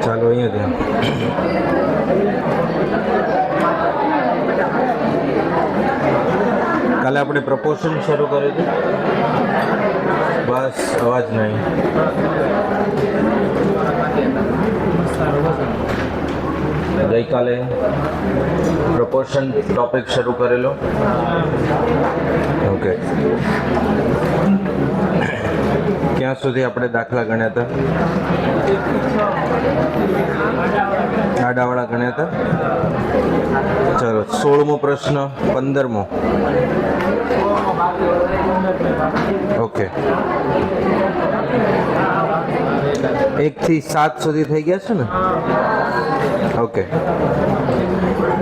ચાલો અહીંયા કાલે આપણે પ્રપોઝન શરૂ કર્યું હતું. બસ અવાજ નહીં. ગઈકાલે પ્રપોઝન ટોપિક શરૂ કરેલો. ઓકે, ક્યાં સુધી આપણે દાખલા ગણ્યા હતા? આડાવાળા ગણ્યા હતા. ચલો 16મો પ્રશ્ન, 15મો. ઓકે, 1 થી 7 સુધી થઈ ગયા છે ને? ઓકે,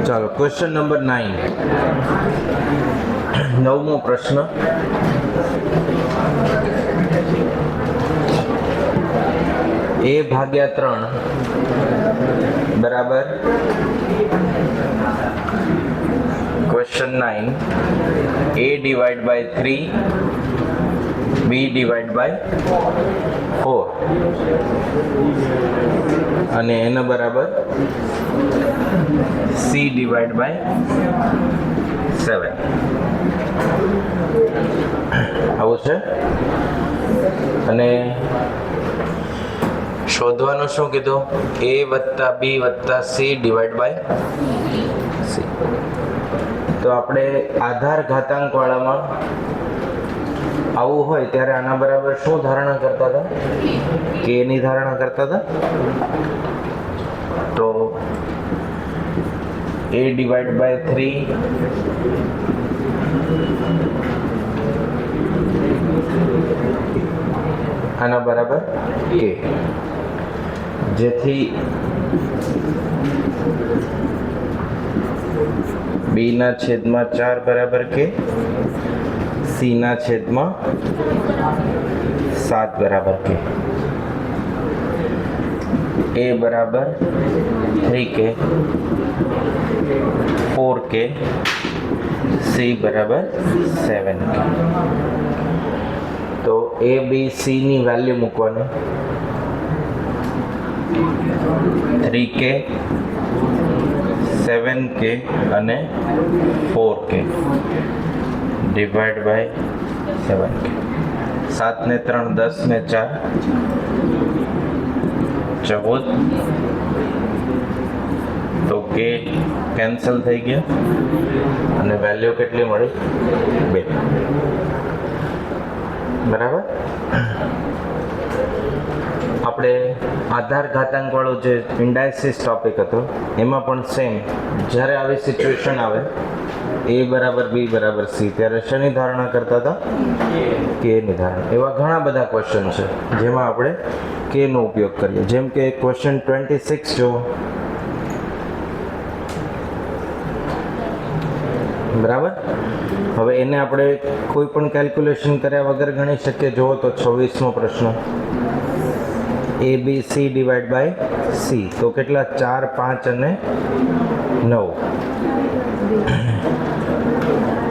ચાલો ક્વેશ્ચન નંબર 9. 9મો પ્રશ્ન. a ભાગ્યા 3 બરાબર question 9 a divide by 3 b divide by 4 અને એના બરાબર c ડિવાઇડ બાય 7. આવું છે. અને શોધવાનું શું કીધું? a વત્તા b વત્તા c ડિવાઇડ બાય c. તો આપણે આધાર ઘાતાંક વાળામાં આવું હોય ત્યારે આના બરાબર શું ધારણા કરતા હતા? k ની ધારણા કરતા હતા. તો a ડિવાઇડ બાય 3 આના બરાબર k, જેથી b ના છેદમાં 4 બરાબર k, c ના છેદમાં 7 બરાબર k, a બરાબર 3k, 4k, c બરાબર 7k. તો a b c ની વેલ્યુ મૂકવાની. 3k, 7k અને 4k ડિવાઇડ બાય 7k. 7 ને 3 10 ને 4 14. તો k કેન્સલ થઈ ગયા અને વેલ્યુ કેટલી મળી? 2. બરાબર. આપણે આધાર ઘાતાંક વાળો જે ઇન્ડાઇસિસ ટોપિક હતો એમાં પણ સેમ, જ્યારે આવી સિચ્યુએશન આવે a બરાબર b બરાબર c ત્યારે શેની ધારણા કરતા હતા? k ની ધારણા. એવા ઘણા બધા ક્વેશ્ચન છે જેમાં આપણે k નો ઉપયોગ કરીએ. જેમ કે ક્વેશ્ચન 26 જો. બરાબર. હવે એને આપણે કોઈ પણ કેલ્ક્યુલેશન કર્યા વગર ગણી શકીએ. જુઓ તો 26મો પ્રશ્ન. a b c divide by c. તો કેટલા? 4 5 અને 9.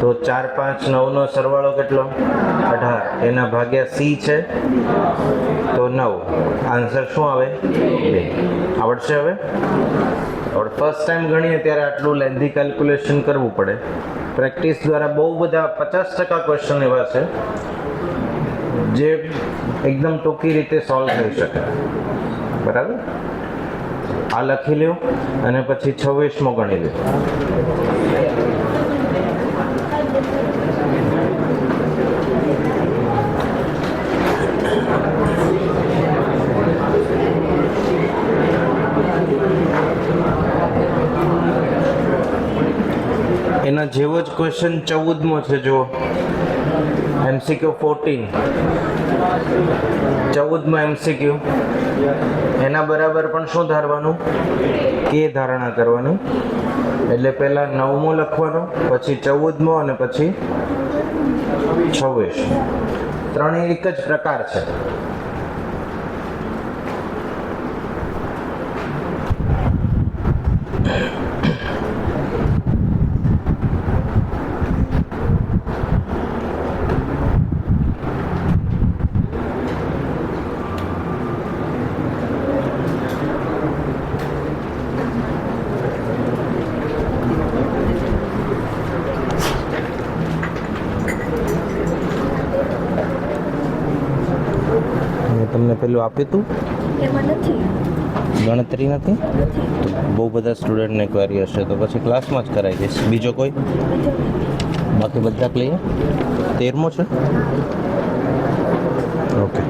તો 4 5 9 નો સરવાળો કેટલો? 18. એના ભાગ્યા c છે તો 9. આન્સર શું આવે? 2. આવડશે હવે? આપણે ફર્સ્ટ ટાઈમ ગણીએ ત્યારે આટલું લેન્ધી કેલ્ક્યુલેશન કરવું પડે. પ્રેક્ટિસ દ્વારા બહુ બધા 50% ક્વેશ્ચન એવા છે જે એકદમ ટૂંકી રીતે સોલ્વ થઈ શકે. બરાબર. આ લખી લ્યો અને પછી 26મો ગણી લ્યો. એના જેવો જ ક્વેશ્ચન 14મો છે જો MCQ 14 14મો MCQ એના બરાબર પણ શું ધારવાનું કે ધારણા કરવાની એટલે પહેલા 9મો લખવાનો પછી 14મો અને પછી 26 ત્રણેય એક જ પ્રકાર છે. તમને પેલું આપ્યું હતું એમાં નથી. ગણતરી નથી તો બહુ બધા સ્ટુડન્ટને ક્વેરી હશે તો પછી ક્લાસમાં જ કરાવી દઈશ. બીજો કોઈ બાકી બધા ક્લિયર? 13મો છે ઓકે.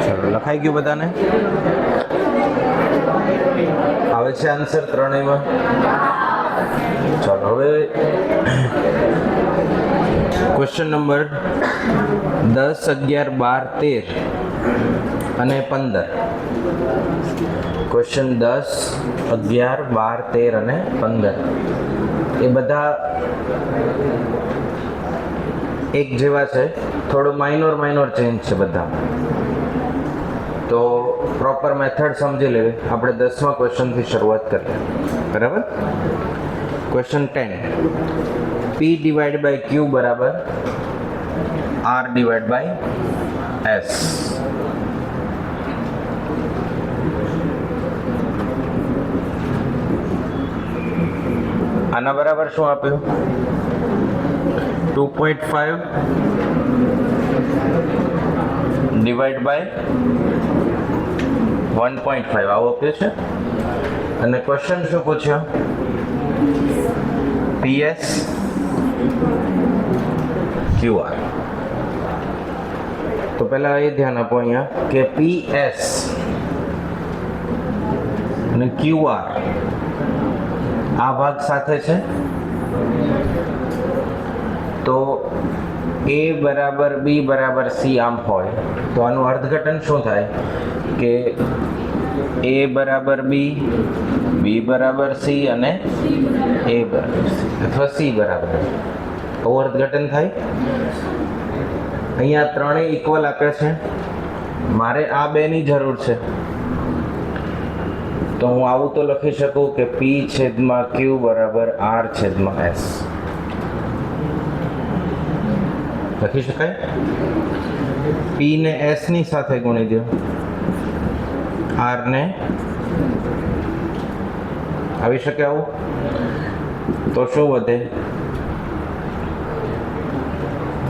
ચાલો લખાઈ ગયું બધાને? આવે છે આન્સર ત્રણેયમાં? ચાલો હવે ક્વેશ્ચન નંબર 10, 11, 12, 13 અને 15. ક્વેશ્ચન 10, 11, 12, 13 અને 15 એ બધા એક જેવા છે, થોડો માઇનોર ચેન્જ છે બધા. તો પ્રોપર મેથડ સમજી લેવી. આપણે 10મા ક્વેશ્ચનથી શરૂઆત કરીએ. બરાબર? Question 10, P divide by Q બરાબર R ડિવાઇડ બાય S. આના બરાબર શું આપ્યું? 2.5 ડિવાઇડ બાય 1.5 આવું આપ્યું છે. અને ક્વેશ્ચન શું પૂછ્યો? PS QR. તો પહેલા એ ધ્યાન આપો અહીંયા કે PS અને QR આ ભાગ સાથે છે. તો A બરાબર B બરાબર C આમ હોય તો આનું અર્થઘટન શું થાય કે A બરાબર B, B બરાબર C અને A બરાબર C અથવા C બરાબર આવું અર્થઘટન થાય. અહીંયા ત્રણેય ઇક્વલ આપ્યા છે. મારે આ બેની જરૂર છે તો હું આવું તો લખી શકું કે P છેદમાં Q બરાબર R છેદમાં S લખી શકાય. P ને S ની સાથે ગુણી દો, R ને આવી શકે આવું. તો શું વધે?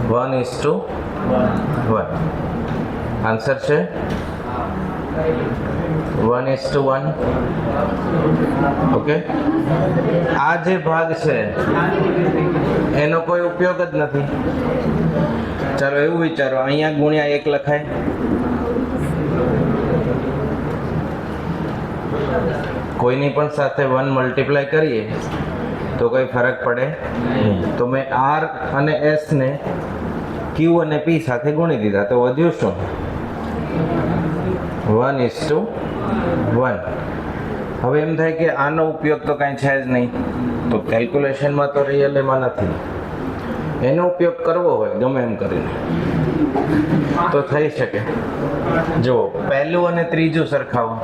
1:1. આન્સર છે 1:1. ઓકે. આ જે ભાગ છે એનો કોઈ ઉપયોગ જ નથી. ચાલો એવું વિચારો, અહીંયા ગુણ્યા 1 લખાય, કોઈની પણ સાથે 1 મલ્ટીપ્લાય કરીએ તો કોઈ ફરક પડે નહીં. તો મેં R અને S ને Q અને P સાથે ગુણી દીધા તો વધ્યું શું? 1:1. હવે એમ થાય કે આનો ઉપયોગ તો કાંઈ છે જ નહીં, તો કેલ્ક્યુલેશનમાં તો રિયલ એમાં નથી. એનો ઉપયોગ કરવો હોય ગમે એમ કરીને તો થઈ શકે. જુઓ, પહેલું અને ત્રીજું સરખાવો.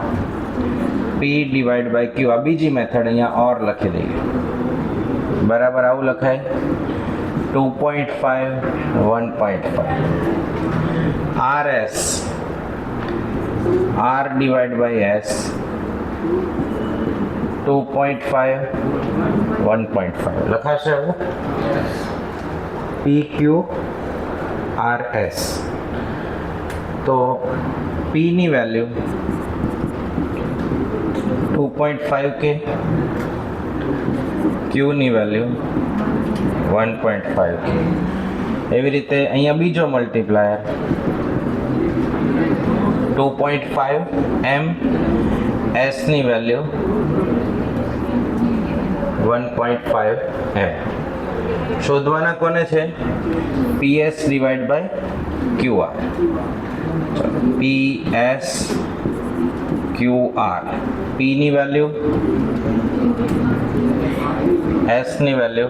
P ડિવાઇડ બાય Q, આ બીજી મેથડ, અહીંયા ઓર લખી દઈએ. બરાબર આવું લખાય 2.5 1.5. RS R divide by S 2.5 1.5 લખાશે. હવે PQ RS તો P ની વેલ્યુ 2.5 કે, Q ની વેલ્યુ 1.5 કે. એવી રીતે અહીંયા બીજો મલ્ટીપ્લાયર 2.5 M, S ની વેલ્યુ 1.5 M. શોધવાના કોને છે? PS divide by QR. PS QR. P ની વેલ્યુ, S ની વેલ્યુ,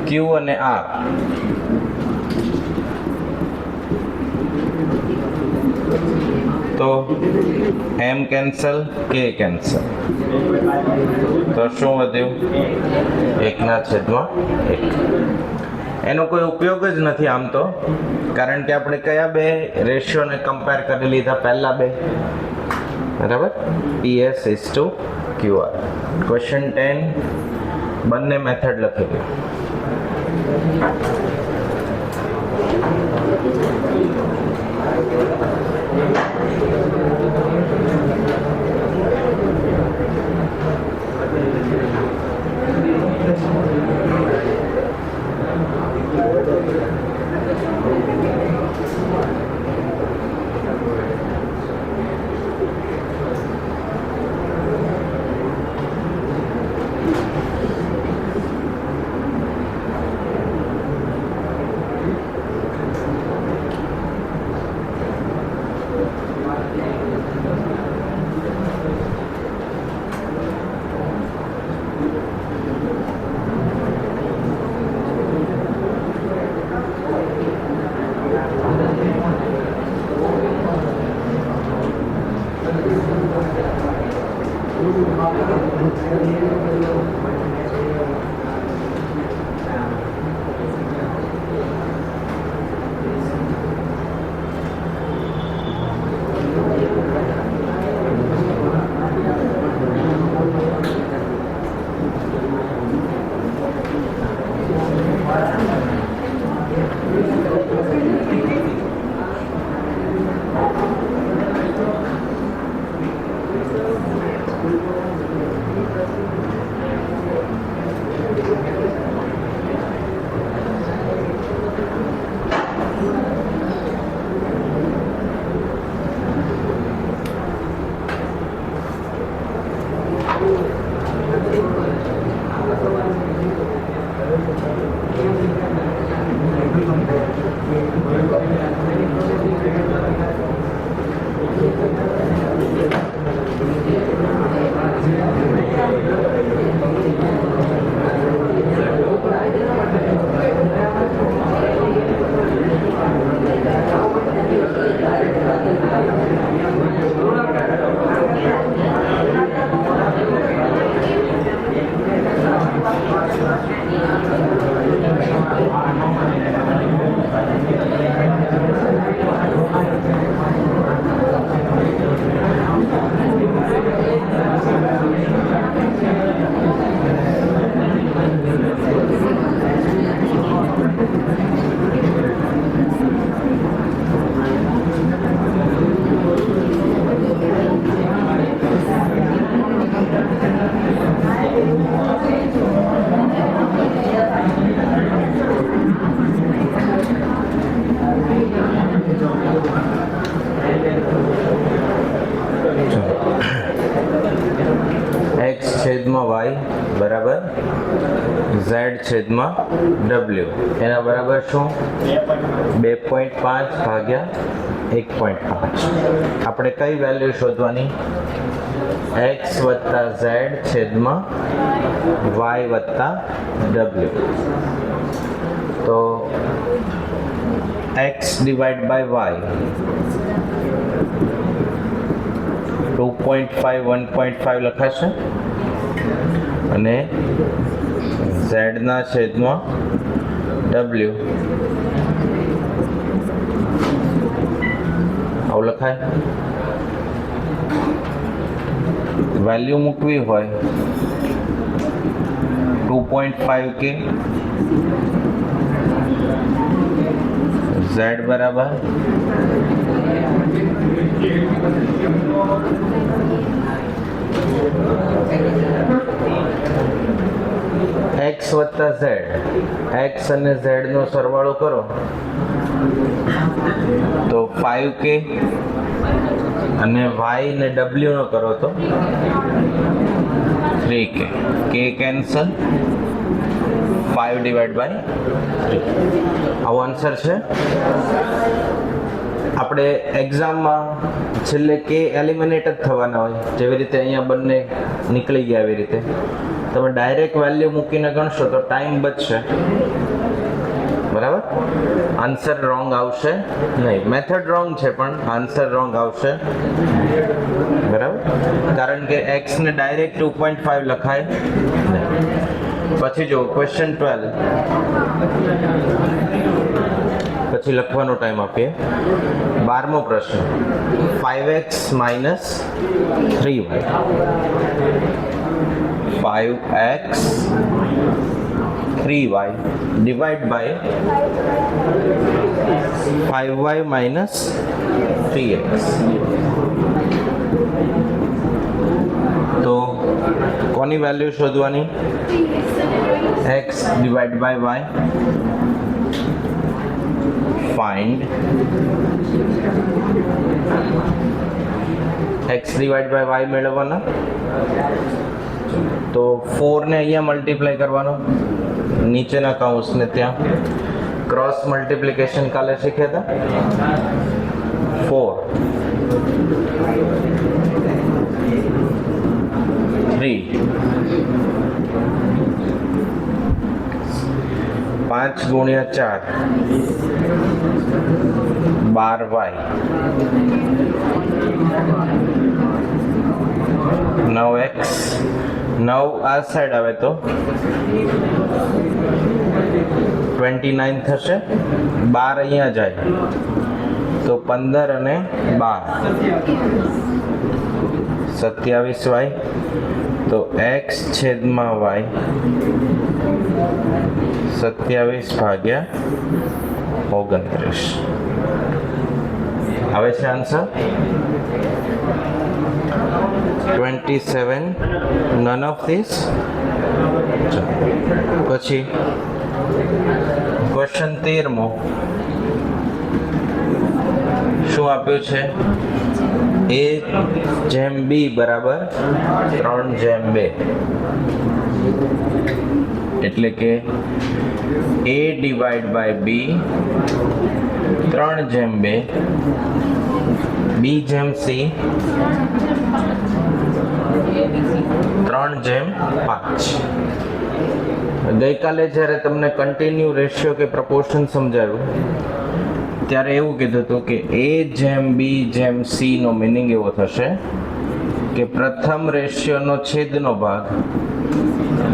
Q અને R. તો M કેન્સલ, K કેન્સલ, તો શું વધ્યું? 1/1. એનો કોઈ ઉપયોગ જ નથી આમ તો, કારણ કે આપણે કયા બે રેશિયોને કમ્પેર કરી લીધા? પહેલા બે. બરાબર? PS:QR. ક્વેશ્ચન 10 બંને મેથડ લખી દો. છેદમાં વાય બરાબર ઝેડ છેદમાં ડબલ્યુ એના બરાબર શું 2.5 ભાગ્યા 1.5 આપણે કઈ વેલ્યુ શોધવાની x વત્તા ઝેડ છેદમાં વાય વત્તા ડબલ્યુ તો x ડિવાઇડ બાય વાય 2.5 1.5 લખાશે અને z ના છેદમાં w આવું લખાય. વેલ્યુ મૂકવી હોય 2.5 કે z બરાબર x વત્તા z x અને z નો સરવાળો કરો તો 5k અને y ને w નો કરો તો 3k k cancel 5 divide by 3 આવો આન્સર છે. આપણે એક્ઝામમાં છેલ્લે કે એલિમિનેટ જ થવાના હોય જેવી રીતે અહીંયા બંને નીકળી ગયા એવી રીતે તમે ડાયરેક્ટ વેલ્યુ મૂકીને ગણશો તો ટાઈમ બચશે બરાબર. આન્સર રોંગ આવશે નહીં, મેથડ રોંગ છે પણ આન્સર રોંગ આવશે બરાબર, કારણ કે x ને ડાયરેક્ટ 2.5 લખાય નહીં. પછી જો ક્વેશ્ચન 12 પછી લખવાનો ટાઈમ આપીએ. 12મો પ્રશ્ન 5x minus 3y 5x 3y divide by 5y minus 3x. તો કોની વેલ્યુ શોધવાની x divide by y find x divide by y મેળવવાના. તો 4 ને અહીંયા મલ્ટીપ્લાય કરવાનો, નીચેના કૌંસને ત્યાં ક્રોસ મલ્ટીપ્લિકેશન કાલે શીખ્યા હતા. 4 3 5 ગુણ્યા 4 12y 9x 9 આ સાઈડ આવે તો 29 થશે. 12 અહીંયા જાય તો 15 અને 12 27y. તો x છેદમાં y 27 ભાગ્યા 29 આવે છે આન્સર 27. none of this. પછી ક્વેશ્ચન 13મો શું આપ્યું છે? a/b બરાબર 3/2 એટલે કે a divide by b 3/2 b/c 3/5. ગઈકાલે જ્યારે તમને કન્ટિન્યુ રેશિયો કે પ્રપોર્શન સમજાવ્યું ત્યારે એવું કીધું હતું કે a/b/c નો મિનિંગ એવો થશે કે પ્રથમ રેશિયોનો છેદનો ભાગ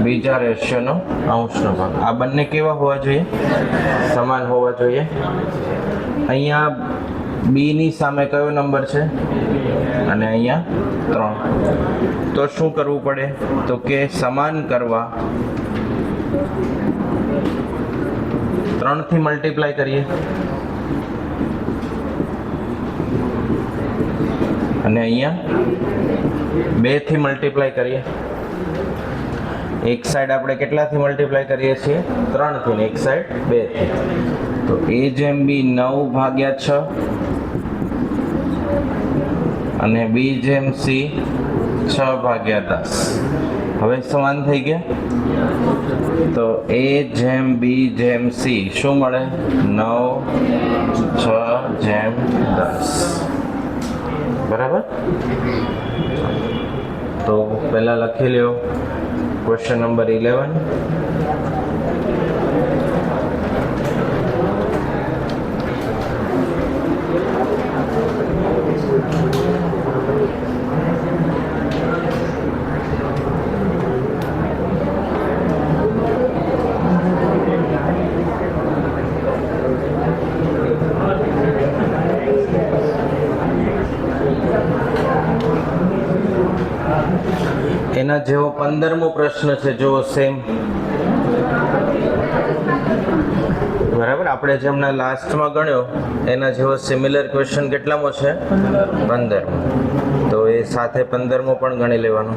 બીજા રેશિયોનો અંશનો ભાગ. આ બંને કેવા હોવા જોઈએ? સમાન હોવા જોઈએ. અહીંયા b ની સામે કયો નંબર છે અને અહીંયા 3. તો શું કરવું પડે? તો કે સમાન કરવા 3 થી મલ્ટીપ્લાય કરીએ અને અહીંયા 2 થી મલ્ટીપ્લાય કરીએ. એક સાઈડ આપણે કેટલાથી મલ્ટીપ્લાય કરીએ છીએ? 3 થી, ને એક સાઈડ 2 થી. તો a/b 9/6 અને b/c 6/10. હવે સમાન થઈ ગયા. તો a/b/c શું મળે? 9/6/10. બરાબર. તો પહેલા લખી લ્યો ક્વેશ્ચન નંબર 11. એના જેવો 15મો પ્રશ્ન છે, જો સેમ. બરાબર. આપણે જે હમણાં લાસ્ટમાં ગણ્યો એના જેવો સિમિલર ક્વેશ્ચન કેટલામો છે? 15મો. તો એ સાથે 15મો પણ ગણી લેવાનો.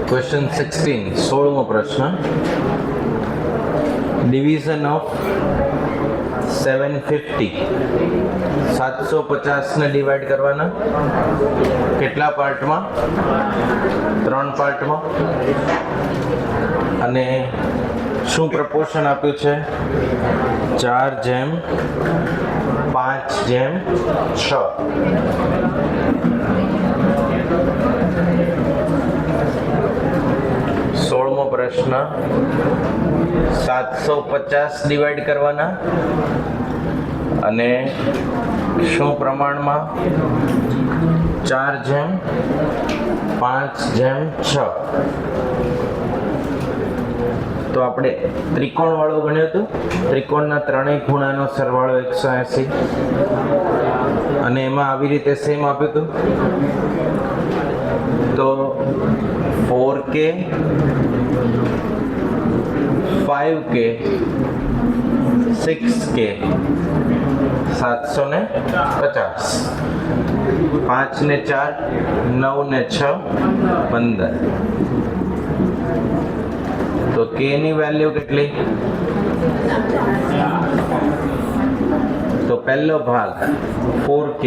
ક્વેશ્ચન 16 16મો પ્રશ્ન. ડિવિઝન ઓફ 750 750 ને ડિવાઈડ કરવાના કેટલા પાર્ટમાં? 3 પાર્ટમાં. અને શું પ્રપોર્શન આપ્યું છે? 4:5:6. સોળમો પ્રશ્ન. 750 ડિવાઈડ કરવાના અને શું પ્રમાણમાં? 4:5:6. તો આપણે ત્રિકોણ વાળો ગણ્યો હતું. ત્રિકોણના ત્રણેય ખૂણાનો સરવાળો 180 અને એમાં આવી રીતે સેમ આપ્યું હતું. તો 4K 5K 6K 750. 5 ને 4 9 ને 6 15. તો K ની વેલ્યુ કેટલી? તો પહેલો ભાગ 4K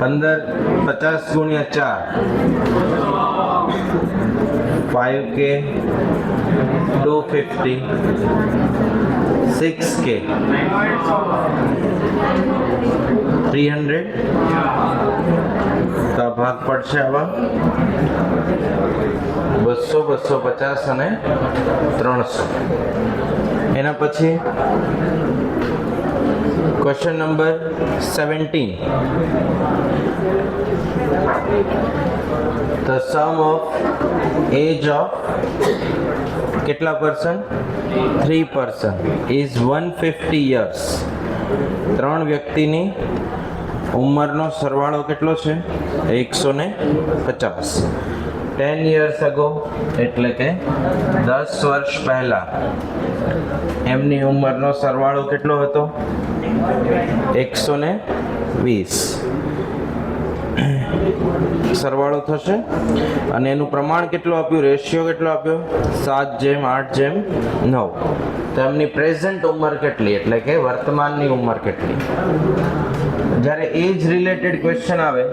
50 ગુણ્યા 4 5K 250 6K 300. તો આ ભાગ પડશે આવા 200 250 અને 300. એના પછી question number 17. The sum of age of કેટલા પર્સન? 3% is 150 years. 3 વ્યક્તિની ઉંમરનો સરવાળો કેટલો છે? 150. 10 years ago એટલે કે 10 વર્ષ પહેલા એમની ઉંમરનો સરવાળો કેટલો હતો? 120. સરવાળો થશે અને એનું પ્રમાણ કેટલું આપ્યું? રેશિયો કેટલો આપ્યો? 7:8:9. તો એમની પ્રેઝન્ટ ઉંમર કેટલી એટલે કે વર્તમાનની ઉંમર કેટલી? જ્યારે એજ રિલેટેડ ક્વેશ્ચન આવે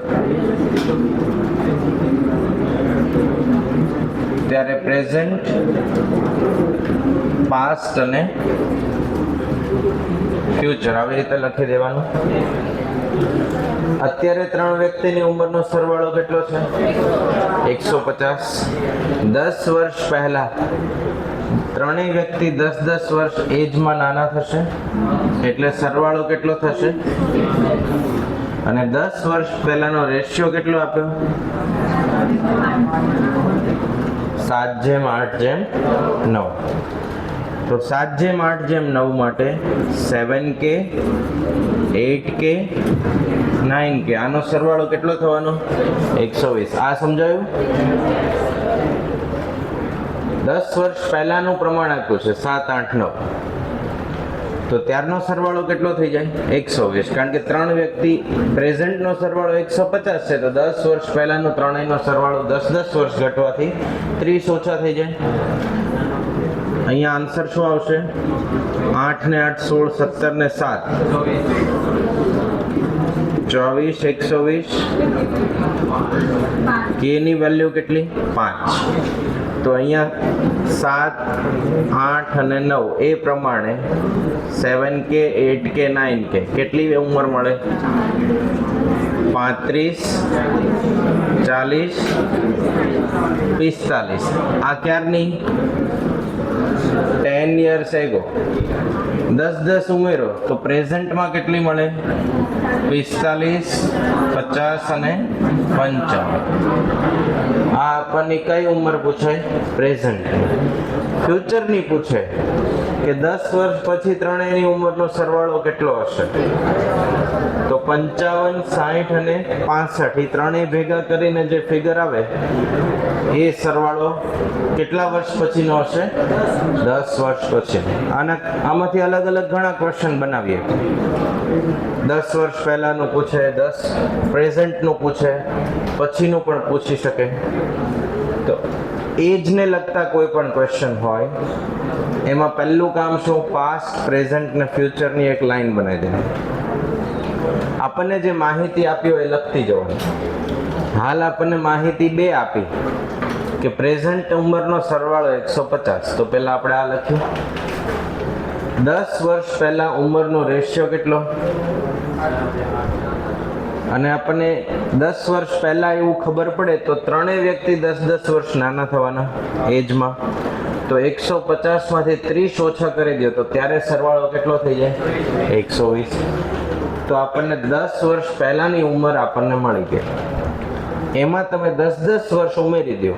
ત્યારે પ્રેઝન્ટ, પાસ્ટ અને ફ્યુચર આવી રીતે લખી દેવાનું. અત્યારે 3 વ્યક્તિની ઉંમરનો સરવાળો કેટલો છે? 150. 10 વર્ષ પહેલા ત્રણેય વ્યક્તિ 10 વર્ષ એજમાં નાના થશે એટલે સરવાળો કેટલો થશે? અને 10 વર્ષ પહેલાનો રેશિયો કેટલો આપ્યો? 7:8:9. તો 7:8:9 માટે 7K 8K 9K આનો સરવાળો કેટલો થવાનો? 120. આ સમજાયું? 10 વર્ષ પહેલાનું પ્રમાણ આપ્યું છે 7, 8, 9. તો ત્યારનો સરવાળો કેટલો થઈ જાય? 120. કારણ કે 3 વ્યક્તિ પ્રેઝન્ટનો સરવાળો 150 છે તો 10 વર્ષ પહેલાનો ત્રણેયનો સરવાળો 10 વર્ષ ઘટવાથી 30 ઓછા થઈ જાય. અહીંયા આન્સર શું આવશે? 8 ને 8 16 17 ને 7 24 120. K ની વેલ્યુ કેટલી? 5. તો અહીંયા 7, 8 અને 9 એ પ્રમાણે 7K 8K 9K કેટલી ઉંમર મળે? 35 40 45. આ ક્યારની? 10 years ago. 10 ઉમેરો તો પ્રેઝન્ટમાં કેટલી મળે? 45 50 અને 55. આ આપણને કઈ ઉંમર પૂછાય? પ્રેઝન્ટ. ફ્યુચરની પૂછે કે 10 વર્ષ પછી ત્રણેયની ઉંમરનો સરવાળો કેટલો હશે? તો 55 60 અને 65 એ ત્રણેય ભેગા કરીને જે ફિગર આવે એ સરવાળો કેટલા વર્ષ પછીનો હશે? 10 વર્ષ પછી. આમાંથી અલગ અલગ ઘણા ક્વેશ્ચન બનાવીએ. 10 વર્ષ પહેલાનું પૂછે, 10 પ્રેઝન્ટનું પૂછે, પછીનું પણ પૂછી શકે. તો એજને લગતા કોઈ પણ ક્વેશ્ચન હોય એમાં પહેલું કામ શું, પાસ્ટ, પ્રેઝન્ટ ને ફ્યુચરની એક લાઈન બનાવી દેવાની. આપણને જે માહિતી આપી હોય એ લખતી જવાની. હાલ આપણને માહિતી 2 આપી કે પ્રેઝન્ટ ઉંમરનો સરવાળો 150, તો પહેલા આપણે આ લખ્યું. 10 વર્ષ પહેલા ઉંમરનો રેશિયો કેટલો, અને આપણને 10 વર્ષ પહેલા એવું ખબર પડે તો ત્રણેય વ્યક્તિ 10-10 વર્ષ નાના થવાના એજમાં. તો 150 માંથી 30 ઓછા કરી દો તો ત્યારે સરવાળો કેટલો થઈ જાય, 120. તો આપણને 10 વર્ષ પહેલાની ઉંમર આપણને મળી ગઈ. એમાં તમે 10-10 વર્ષ ઉમેરી દો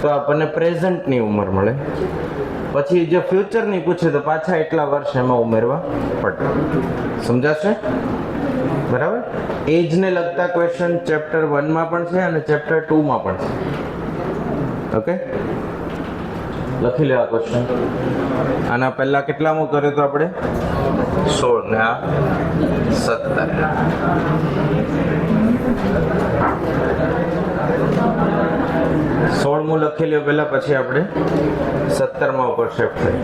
તો આપણને પ્રેઝન્ટની ઉંમર મળે. પછી જો ફ્યુચરની પૂછે તો પાછા એટલા વર્ષ એમાં ઉમેરવા પડે. સમજાશે? બરાબર. એજને લગતા ક્વેશ્ચન ચેપ્ટર 1 માં પણ છે અને ચેપ્ટર 2 માં પણ છે. ઓકે, લખી લે આ ક્વેશ્ચન. આના પહેલા કેટલામું કર્યો તો આપણે 16 ને આ 17. સોળમું લખી લ્યો પહેલા, પછી આપણે 17માં ઉપર શિફ્ટ થઈ.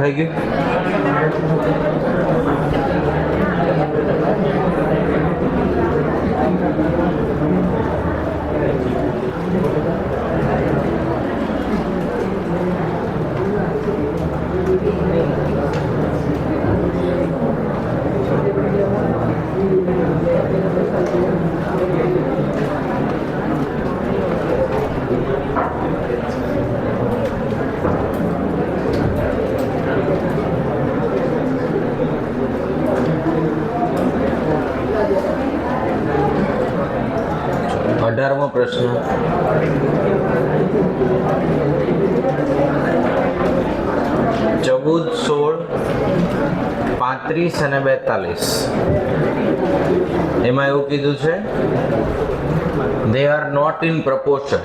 થઈ ગયું. અઢારમો પ્રશ્ન, 14, 16, 35 અને 42 એમાં એવું કીધું છે they are not in proportion.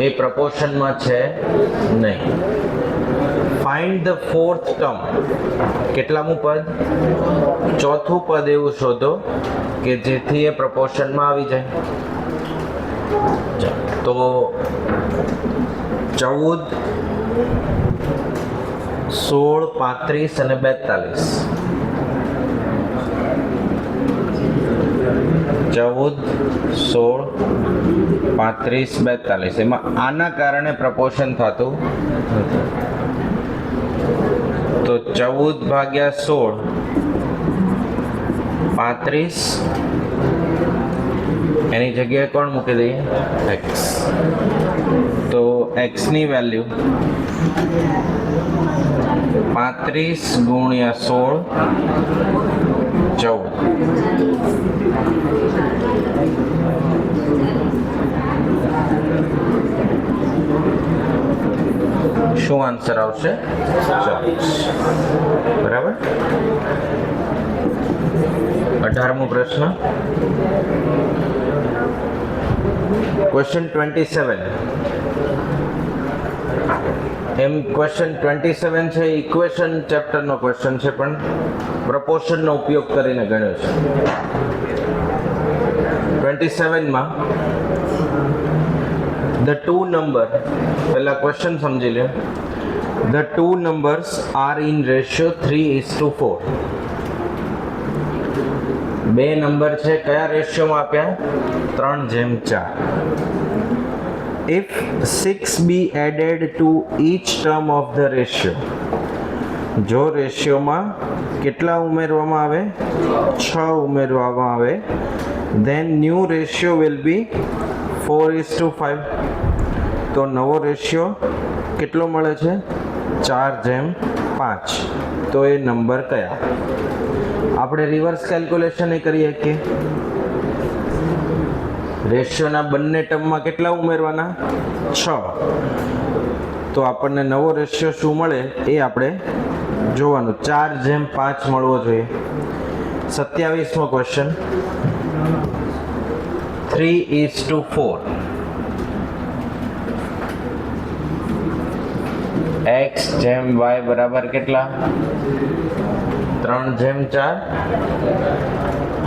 એ પ્રપોર્શનમાં છે નહીં. Find the fourth term. કેટલામું પદ? ચોથું પદ એવું શોધો કે જેથી એ પ્રપોર્શનમાં આવી જાય. તો 14, 16, 35 અને 42 14, 16, 35, 42 એમાં આના કારણે પ્રપોર્શન થતું નથી. તો 14 ભાગ્યા 16, 35, એની જગ્યાએ કોણ મૂકી દઈએ? x. તો x ની વેલ્યુ 35 ગુણ્યા 16, 14. શું આન્સર આવશે? 24. બરાબર. 18મો પ્રશ્ન. ક્વેશ્ચન 27. એમ ક્વેશ્ચન 27 છે ઇક્વેશન ચેપ્ટરનો ક્વેશ્ચન છે, પણ પ્રપોર્શનનો ઉપયોગ કરીને ગણ્યો છે. 27માં the two number, પહેલા ક્વેશ્ચન સમજી લો. the two numbers are in ratio 3:4. બે નંબર છે, કયા રેશિયોમાં આપ્યા? 3:4. if 6 be added to each term of the ratio, જો રેશિયોમાં કેટલા ઉમેરવામાં આવે? 6 ઉમેરવામાં આવે, then new ratio will be 4:5. તો નવો રેશિયો કેટલો મળે છે? 4:5. તો એ નંબર કયા? આપણે રિવર્સ કેલ્ક્યુલેશન એ કરી શકીએ. રેશિયોના બંને ટર્મમાં કેટલા ઉમેરવાના? 6. તો આપણને નવો રેશિયો શું મળે એ આપણે જોવાનું. 4:5 મળવો જોઈએ. 27મો ક્વેશ્ચન. 3:4. x જેમ y બરાબર કેટલા? 3:4.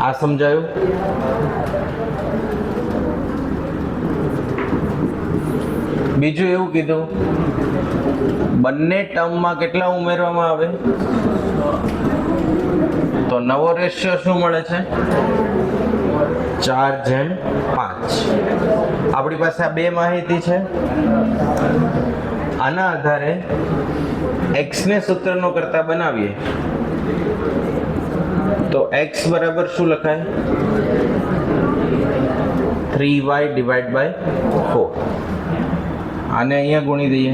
આ સમજાયું? બીજું એવું કીધું, બંને ટર્મમાં કેટલા ઉમેરવામાં આવે? તો નવો રેશિયો શું મળે છે? 4:5. આપણી પાસે આ બે માહિતી છે. આના આધારે x ને સૂત્રનો કરતા બનાવીએ તો x બરાબર શું લખાય? 3y divide by 4. આને અહીંયા ગુણી દઈએ.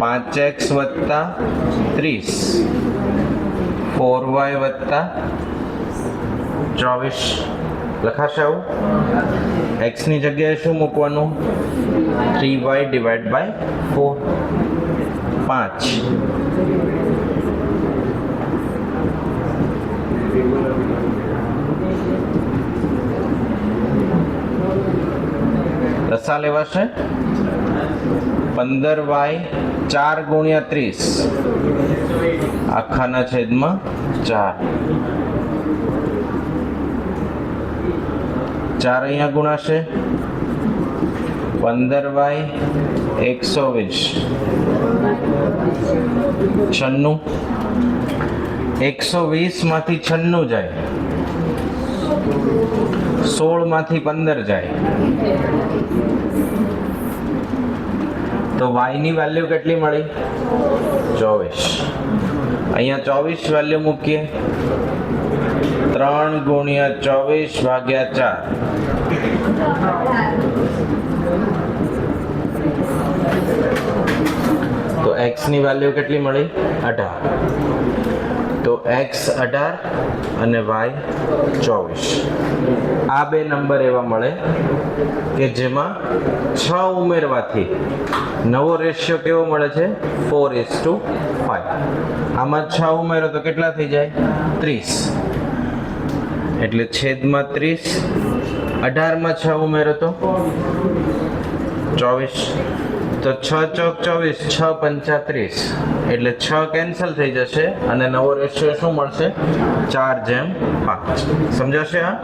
5x વત્તા 30, 4y વત્તા 24 લખાશે આવું? x ની જગ્યાએ શું મૂકવાનું? 3y divide by 4. 5. લસા લેવાશે. 15y 4 ગુણ્યા 30 આખાના છેદમાં 4. 4 અહીંયા ગુણાશે. 15y 120, 96. 120 માંથી 96 જાય, 16 માંથી 15 જાય, તો y ની વેલ્યુ કેટલી મળી? 24. અહીંયા 24 વેલ્યુ મૂકીએ. 3 ગુણ્યા 24 ભાગ્યા 4. તો x ની વેલ્યુ કેટલી મળી? 18. તો x 18 અને y 24. આ બે નંબર એવા મળે કે જેમાં 6 ઉમેરવાથી નવો રેશિયો કેવો મળે છે? 4:5. આમાં 6 ઉમેરો તો કેટલા થઈ જાય? 30. એટલે છેદમાં 30. 18 માં 6 ઉમેરો તો 24. તો 6 ચોક 24, 6 પંચા 30. એટલે 6 કેન્સલ થઈ જશે અને નવો રેશિયો શું મળશે? 4:5. સમજાશે? હા.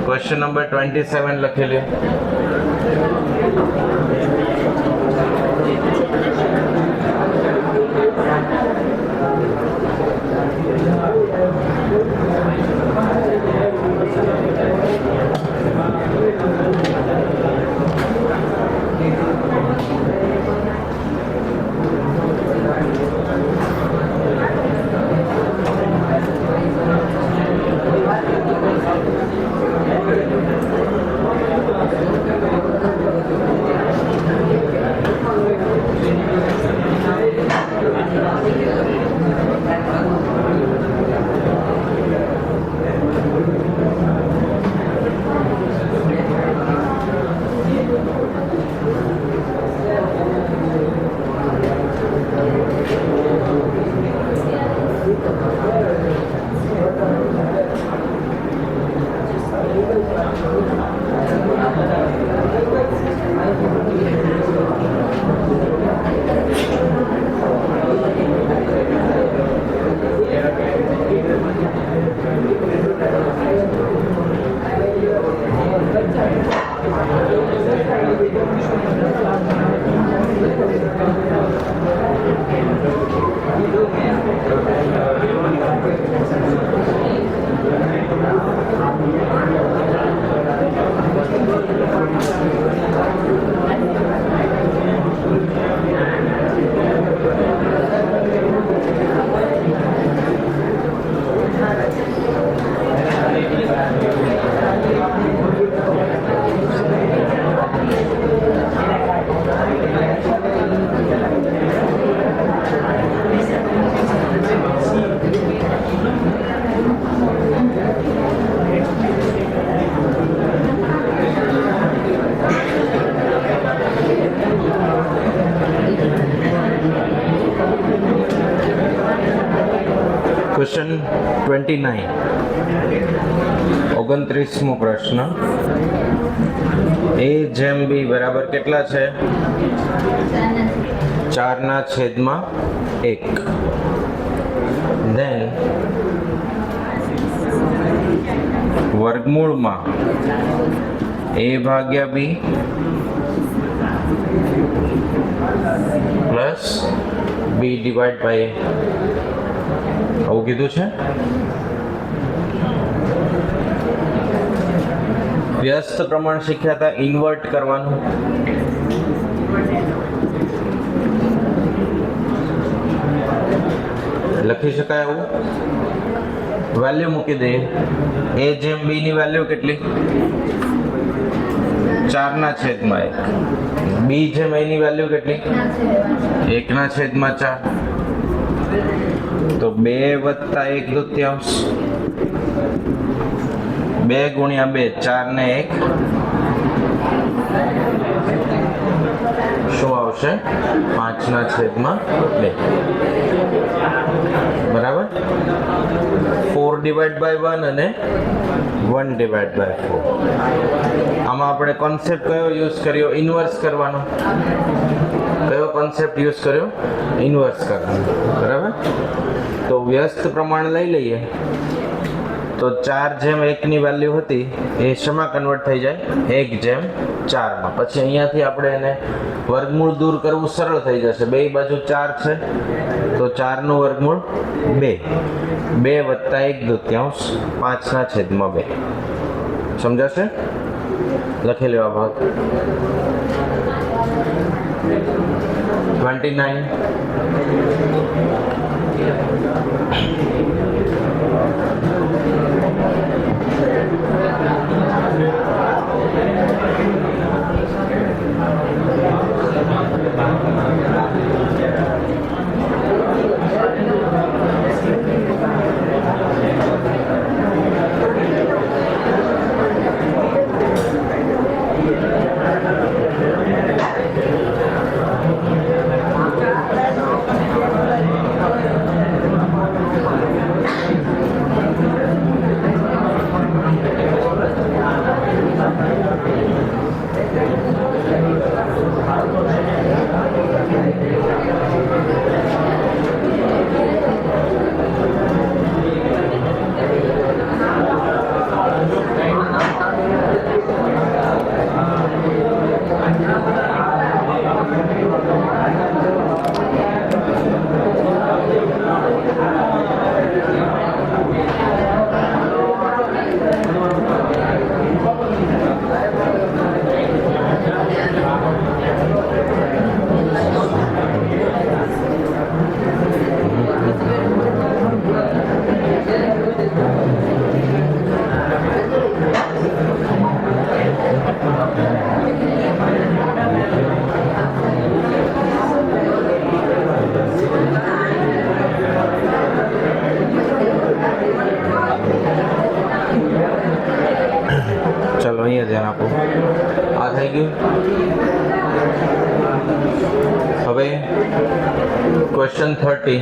ક્વેશ્ચન નંબર 27 લખી લ્યો. ક્વેશ્ચન 29, 29મો પ્રશ્ન. a જેમ b બરાબર કેટલા છે? 4/1. ધેન વર્ગમૂળમાં a ભાગ્યા b plus b divide by a, આવું કીધું છે. વ્યસ્ત પ્રમાણ શીખ્યા હતા, ઇન્વર્ટ કરવાનું. લખી શકાય આવું. વેલ્યુ મૂકી દઈએ. a જેમ b ની વેલ્યુ કેટલી? 4/1. b જેમ a ની વેલ્યુ કેટલી? 1/4. તો 2 + 1/2. 2 × 2 4 ને 1 શું આવશે? 5/2. બરાબર. 4/1 અને 1/4. આમાં આપણે કોન્સેપ્ટ કયો યુઝ કર્યો? ઇન્વર્સ કરવાનો. કયો કોન્સેપ્ટ યુઝ કર્યો? ઇન્વર્સ કરવાનો. બરાબર. તો વ્યસ્ત પ્રમાણ લઈ લઈએ તો 4/1 ની વેલ્યુ હતી એ શેમાં કન્વર્ટ થઈ જાય? 1/4 માં. પછી અહીંયાથી આપણે એને વર્ગમૂળ દૂર કરવું સરળ થઈ જશે. બે બાજુ 4 છે તો 4 નું વર્ગમૂળ 2. 2 + 1/2 5/2. સમજાશે? લખી લેવા ભાગ. 29. ચલો અહીંયા ધ્યાન આપો. આ થઈ ગયું. હવે ક્વેશ્ચન 30.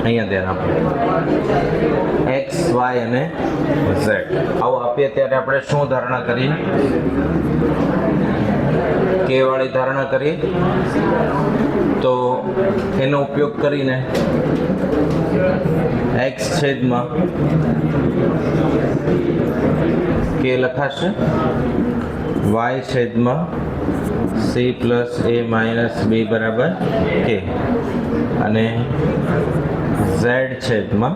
અહીંયા ધ્યાન આપો. x, y અને z આવું આપીએ ત્યારે આપણે શું ધારણા કરીએ? k વાળી ધારણા કરીએ. તો એનો ઉપયોગ કરીને x છેદમાં k લખાશે, y છેદમાં સી પ્લસ એ માઇનસ બી બરાબર કે અને ઝેડ છેદમાં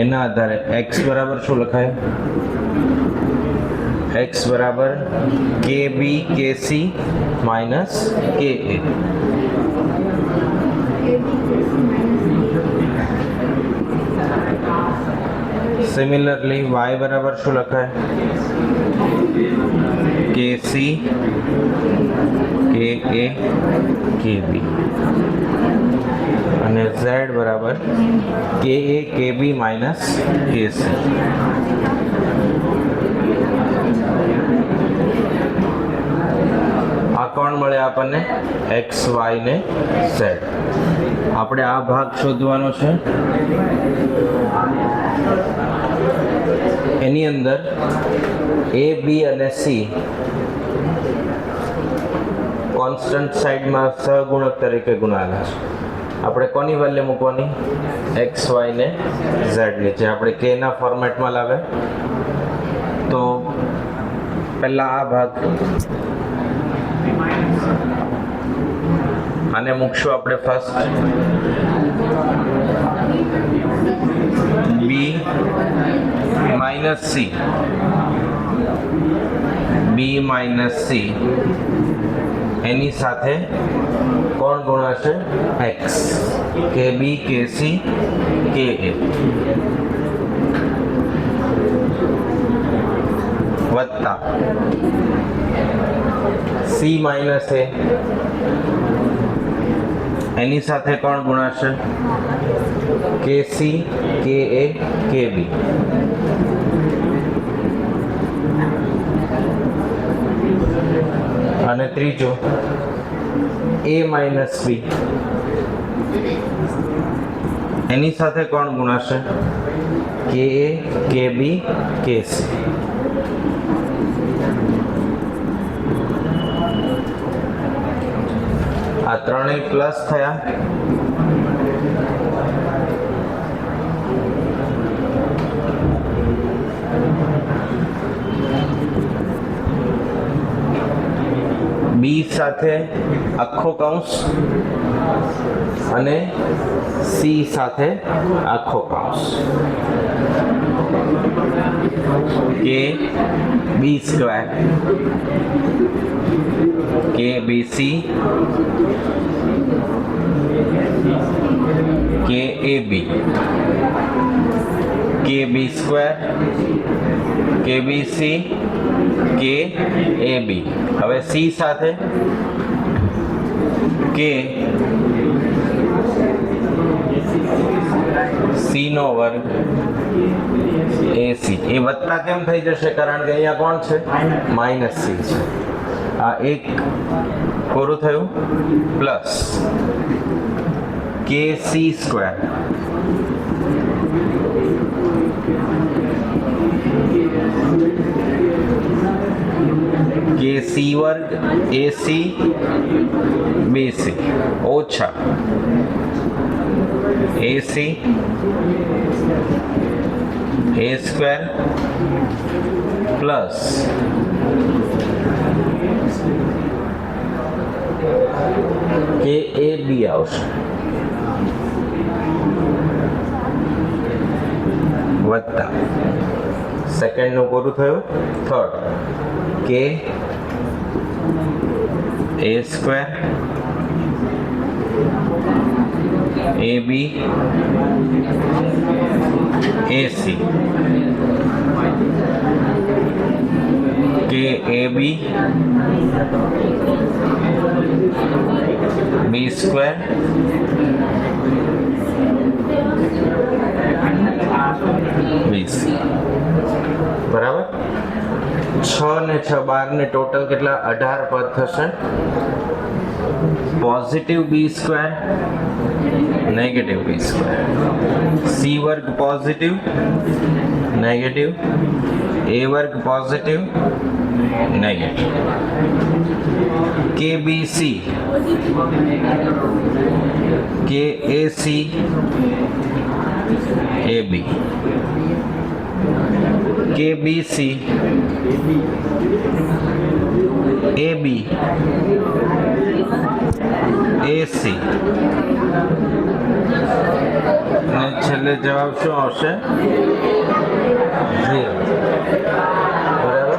એના આધારે x બરાબર શું લખાય? x બરાબર કે બી કે સી માઇનસ કે એ. સિમિલરલી y બરાબર શું લખાય? કે સી કે એ કે બી અને z બરાબર કે એ કે બી માઇનસ કે સી. આ કોણ મળે આપણને? એક્સ વાય ને ઝેડ. આપણે આ ભાગ શોધવાનો છે. એની અંદર એ બી અને સી કોન્સ્ટન્ટ સાઈડમાં સહગુણક તરીકે ગુણાયેલા છે. આપણે કોની વેલ્યુ મૂકવાની? એક્સ વાય ને ઝેડ ની. જે આપણે કે ના ફોર્મેટમાં લાવે તો પહેલા આ ભાગ આને મૂકશું આપણે ફર્સ્ટ. બી માઇનસ સી, બી માઇનસ સી એની સાથે કોણ ગુણાશે? એક્સ. કે બી કે સી કે એ વત્તા સી માઇનસ એ એની સાથે કોણ ગુણાશે? કે સી કે એ કે બી. અને ત્રીજો એ માઇનસ બી એની સાથે કોણ ગુણાશે? કે એ કે બી કે સી. આ ત્રણેય પ્લસ થયા. બી સાથે આખો કૌંસ અને સી સાથે આખો કૌંસ. કે બી સ્ક્વેર કે બી સી કે એ બી કે બી સ્ક્વેર કે બી સી કે એ બી. હવે સી સાથે કે સી નો વર્ગ એ સી. એ વત્તા કેમ થઈ જશે? કારણ કે અહીંયા કોણ છે? માઇનસ સી છે. આ એક પૂરું થયું. પ્લસ કે સી સ્ક્વેર કે સી વર્ગ એ સી બી સી ઓછા A C A square plus કે એ બી આવશે વત્તા સેકન્ડ નું પૂરું થયું. થર્ડ કે એ square A B A C કે એ બી બી સ્ક્વેર બરાબર. 6 ને 6 12 ને ટોટલ કેટલા? 18 પદ થશે. પોઝિટિવ બી સ્ક્વેર નેગેટિવ બી સ્ક્વેર. સી વર્ગ પોઝિટિવ નેગેટિવ એ વર્ગ પોઝિટિવ નેગેટિવ કે બી સી કે A C A B KBC AB AC અને છેલ્લે જવાબ શું આવશે 0. બરાબર.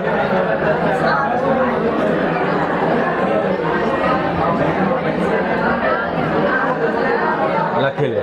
લખી લે.